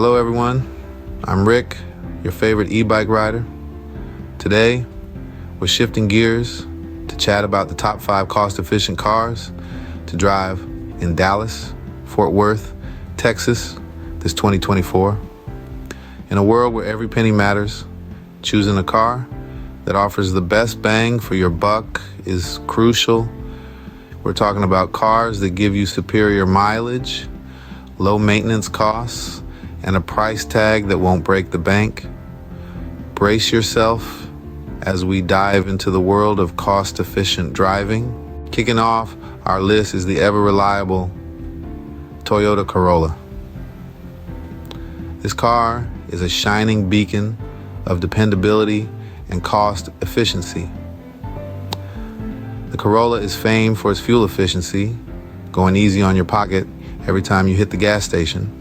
Hello everyone, I'm Rick, your favorite e-bike rider. Today, we're shifting gears to chat about the top 5 cost-efficient cars to drive in Dallas, Fort Worth, Texas this 2024. In a world where every penny matters, choosing a car that offers the best bang for your buck is crucial. We're talking about cars that give you superior mileage, low maintenance costs, and a price tag that won't break the bank. Brace yourself as we dive into the world of cost-efficient driving. Kicking off our list is the ever-reliable Toyota Corolla. This car is a shining beacon of dependability and cost efficiency. The Corolla is famed for its fuel efficiency, going easy on your pocket every time you hit the gas station.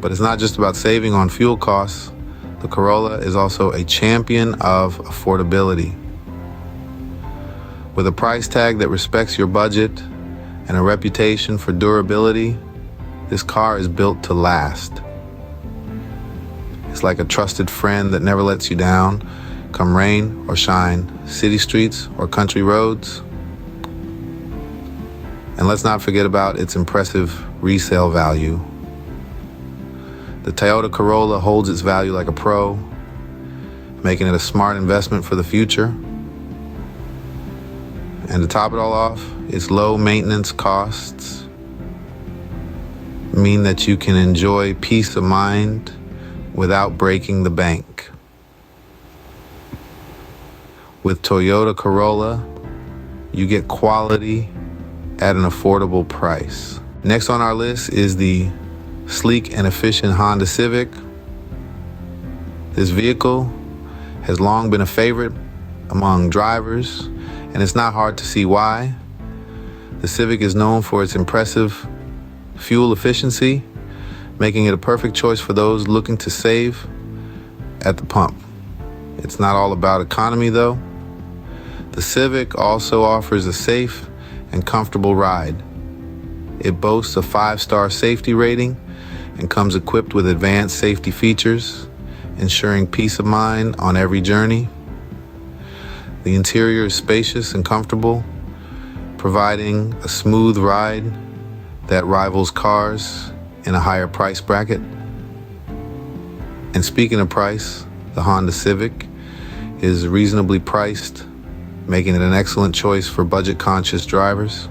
But it's not just about saving on fuel costs. The Corolla is also a champion of affordability. With a price tag that respects your budget and a reputation for durability, this car is built to last. It's like a trusted friend that never lets you down, come rain or shine, city streets or country roads. And let's not forget about its impressive resale value. The Toyota Corolla holds its value like a pro, making it a smart investment for the future. And to top it all off, its low maintenance costs mean that you can enjoy peace of mind without breaking the bank. With Toyota Corolla, you get quality at an affordable price. Next on our list is the sleek and efficient Honda Civic. This vehicle has long been a favorite among drivers, and it's not hard to see why. The Civic is known for its impressive fuel efficiency, making it a perfect choice for those looking to save at the pump. It's not all about economy though. The Civic also offers a safe and comfortable ride. It boasts a 5-star safety rating and comes equipped with advanced safety features, ensuring peace of mind on every journey. The interior is spacious and comfortable, providing a smooth ride that rivals cars in a higher price bracket. And speaking of price, the Honda Civic is reasonably priced, making it an excellent choice for budget-conscious drivers.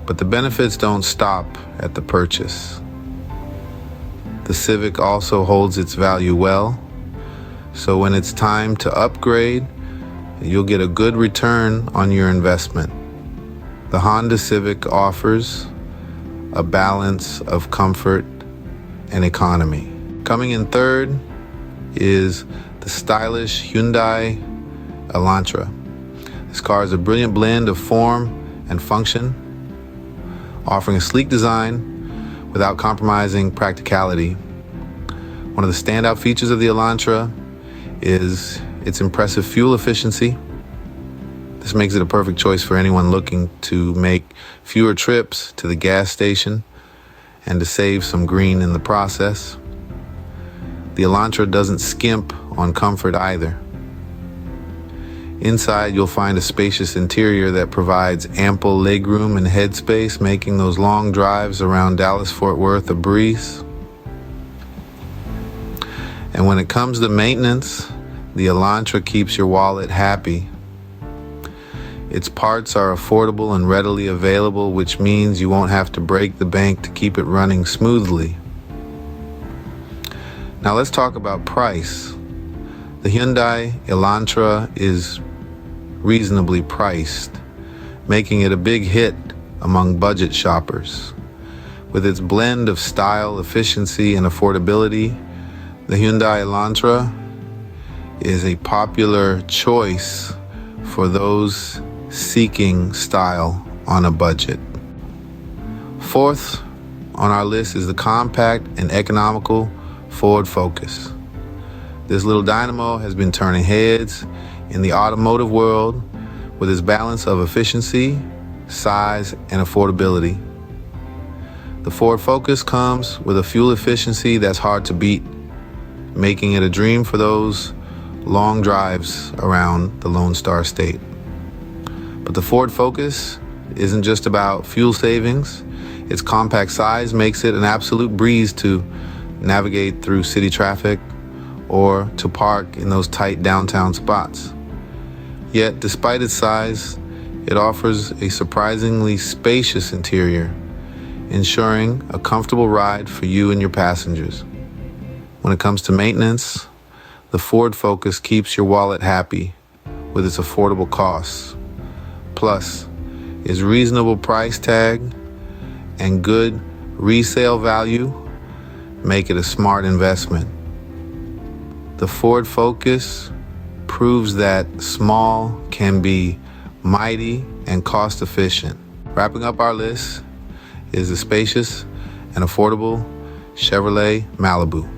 But the benefits don't stop at the purchase. The Civic also holds its value well, so when it's time to upgrade, you'll get a good return on your investment. The Honda Civic offers a balance of comfort and economy. Coming in third is the stylish Hyundai Elantra. This car is a brilliant blend of form and function, offering a sleek design without compromising practicality. One of the standout features of the Elantra is its impressive fuel efficiency. This makes it a perfect choice for anyone looking to make fewer trips to the gas station and to save some green in the process. The Elantra doesn't skimp on comfort either. Inside, you'll find a spacious interior that provides ample legroom and headspace, making those long drives around Dallas-Fort Worth a breeze. And when it comes to maintenance, the Elantra keeps your wallet happy. Its parts are affordable and readily available, which means you won't have to break the bank to keep it running smoothly. Now let's talk about price. The Hyundai Elantra is reasonably priced, making it a big hit among budget shoppers. With its blend of style, efficiency, and affordability, the Hyundai Elantra is a popular choice for those seeking style on a budget. Fourth on our list is the compact and economical Ford Focus. This little dynamo has been turning heads in the automotive world with its balance of efficiency, size, and affordability. The Ford Focus comes with a fuel efficiency that's hard to beat, making it a dream for those long drives around the Lone Star State. But the Ford Focus isn't just about fuel savings. Its compact size makes it an absolute breeze to navigate through city traffic or to park in those tight downtown spots. Yet, despite its size, it offers a surprisingly spacious interior, ensuring a comfortable ride for you and your passengers. When it comes to maintenance, the Ford Focus keeps your wallet happy with its affordable costs. Plus, its reasonable price tag and good resale value make it a smart investment. The Ford Focus proves that small can be mighty and cost efficient. Wrapping up our list is the spacious and affordable Chevrolet Malibu.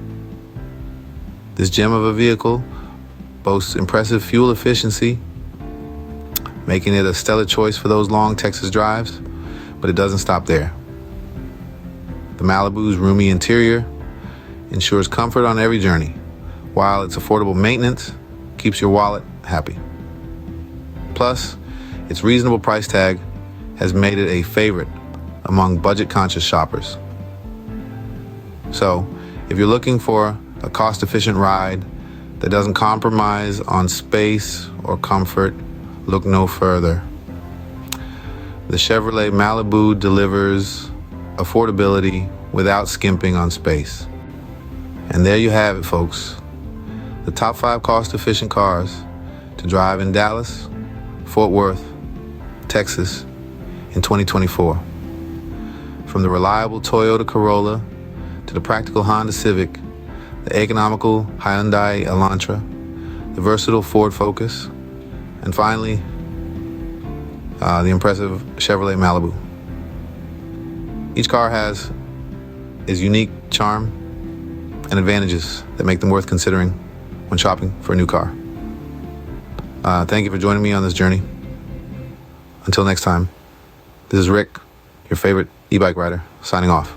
This gem of a vehicle boasts impressive fuel efficiency, making it a stellar choice for those long Texas drives, but it doesn't stop there. The Malibu's roomy interior ensures comfort on every journey, while its affordable maintenance keeps your wallet happy. Plus, its reasonable price tag has made it a favorite among budget-conscious shoppers. So, if you're looking for a cost-efficient ride that doesn't compromise on space or comfort, look no further. The Chevrolet Malibu delivers affordability without skimping on space. And there you have it, folks. The top 5 cost-efficient cars to drive in Dallas, Fort Worth, Texas in 2024. From the reliable Toyota Corolla to the practical Honda Civic, the economical Hyundai Elantra, the versatile Ford Focus, and finally, the impressive Chevrolet Malibu. Each car has its unique charm and advantages that make them worth considering when shopping for a new car. Thank you for joining me on this journey. Until next time, this is Rick, your favorite e-bike rider, signing off.